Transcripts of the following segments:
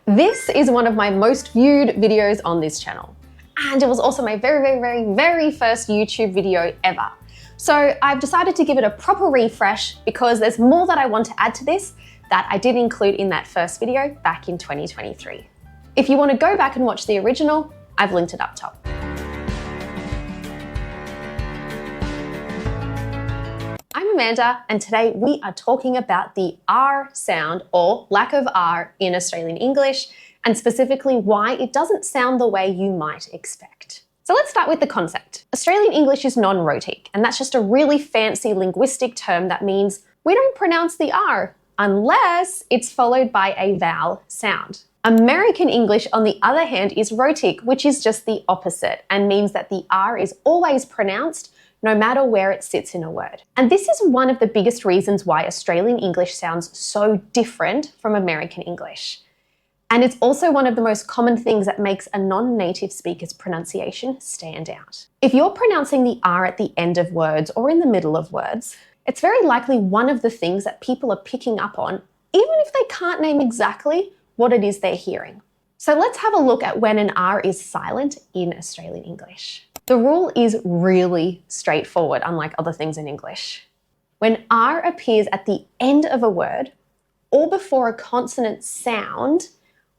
This is one of my most viewed videos on this channel. And it was also my very first YouTube video ever. So I've decided to give it a proper refresh because there's more that I want to add to this that I did include in that first video back in 2023. If you want to go back and watch the original, I've linked it up top. I'm Amanda, and today we are talking about the R sound, or lack of R, in Australian English, and specifically why it doesn't sound the way you might expect. So let's start with the concept. Australian English is non-rhotic, and that's just a really fancy linguistic term that means we don't pronounce the R unless it's followed by a vowel sound. American English, on the other hand, is rhotic, which is just the opposite and means that the R is always pronounced no matter where it sits in a word. And this is one of the biggest reasons why Australian English sounds so different from American English. And it's also one of the most common things that makes a non-native speaker's pronunciation stand out. If you're pronouncing the R at the end of words or in the middle of words, it's very likely one of the things that people are picking up on, even if they can't name exactly what it is they're hearing. So let's have a look at when an R is silent in Australian English. The rule is really straightforward, unlike other things in English. When R appears at the end of a word or before a consonant sound,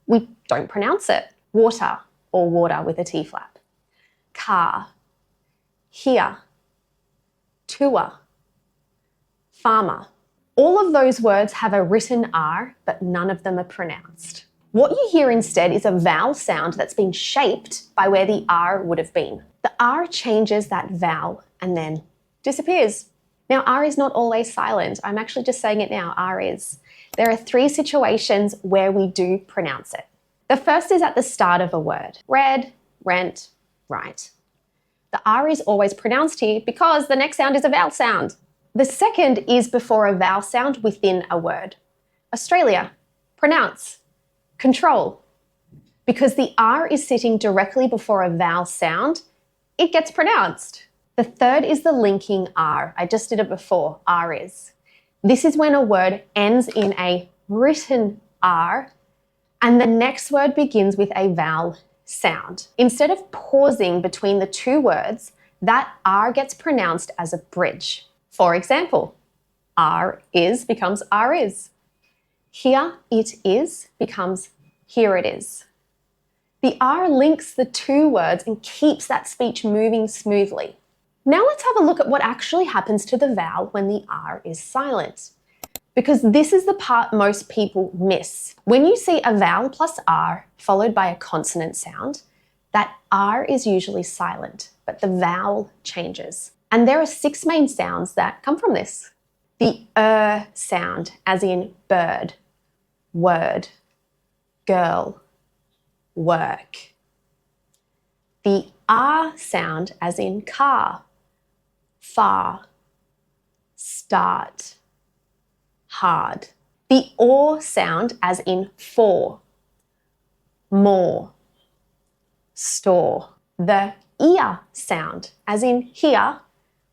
we don't pronounce it. Water, or water with a T flap. Car, here, tour, farmer. All of those words have a written R, but none of them are pronounced. What you hear instead is a vowel sound that's been shaped by where the R would have been. The R changes that vowel and then disappears. Now, R is not always silent. I'm actually just saying it now, R is. There are 3 situations where we do pronounce it. The first is at the start of a word. Read, rent, write. The R is always pronounced here because the next sound is a vowel sound. The second is before a vowel sound within a word. Australia, pronounce. Control. Because the R is sitting directly before a vowel sound, it gets pronounced. The third is the linking R. I just did it before, R is. This is when a word ends in a written R and the next word begins with a vowel sound. Instead of pausing between the 2 words, that R gets pronounced as a bridge. For example, R is becomes R is. Here it is becomes here it is. The R links the 2 words and keeps that speech moving smoothly. Now let's have a look at what actually happens to the vowel when the R is silent, because this is the part most people miss. When you see a vowel plus R followed by a consonant sound, that R is usually silent, but the vowel changes. And there are 6 main sounds that come from this. The sound, as in bird, word, girl, work. The R sound, as in car, far, start, hard. The or sound, as in for, more, store. The ear sound, as in hear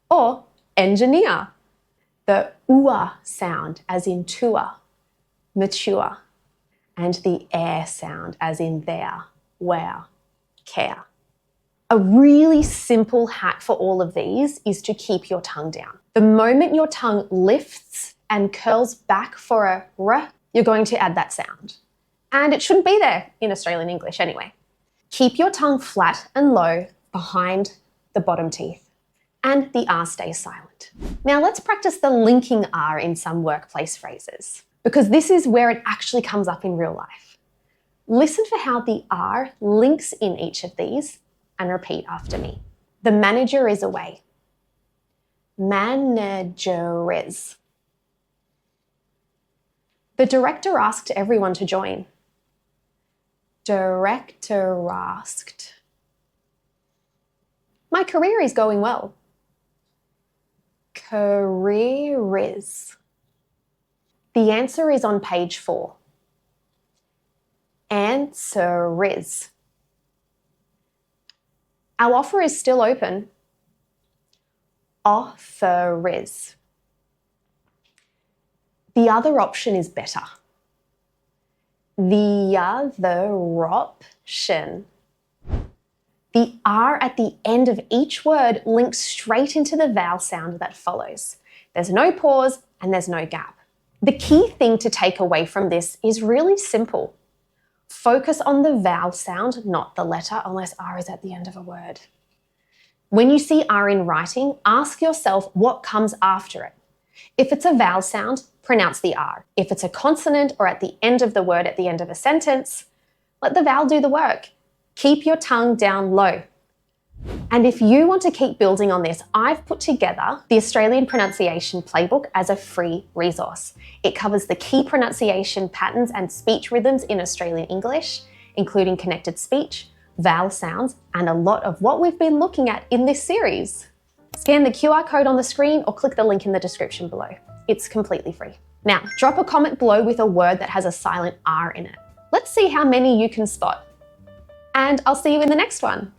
or engineer. The ua sound, as in tour, mature. And the air sound, as in there, where, care. A really simple hack for all of these is to keep your tongue down. The moment your tongue lifts and curls back for a r, you're going to add that sound. And it shouldn't be there in Australian English anyway. Keep your tongue flat and low behind the bottom teeth, and the R stays silent. Now let's practice the linking R in some workplace phrases, because this is where it actually comes up in real life. Listen for how the R links in each of these and repeat after me. The manager is away. Manager is. The director asked everyone to join. Director asked. My career is going well. Career is. The answer is on page 4. Answer is. Our offer is still open. Offer is. The other option is better. The other option. The R at the end of each word links straight into the vowel sound that follows. There's no pause and there's no gap. The key thing to take away from this is really simple. Focus on the vowel sound, not the letter, unless R is at the end of a word. When you see R in writing, ask yourself what comes after it. If it's a vowel sound, pronounce the R. If it's a consonant or at the end of the word at the end of a sentence, let the vowel do the work. Keep your tongue down low. And if you want to keep building on this, I've put together the Australian Pronunciation Playbook as a free resource. It covers the key pronunciation patterns and speech rhythms in Australian English, including connected speech, vowel sounds, and a lot of what we've been looking at in this series. Scan the QR code on the screen or click the link in the description below. It's completely free. Now, drop a comment below with a word that has a silent R in it. Let's see how many you can spot. And I'll see you in the next one.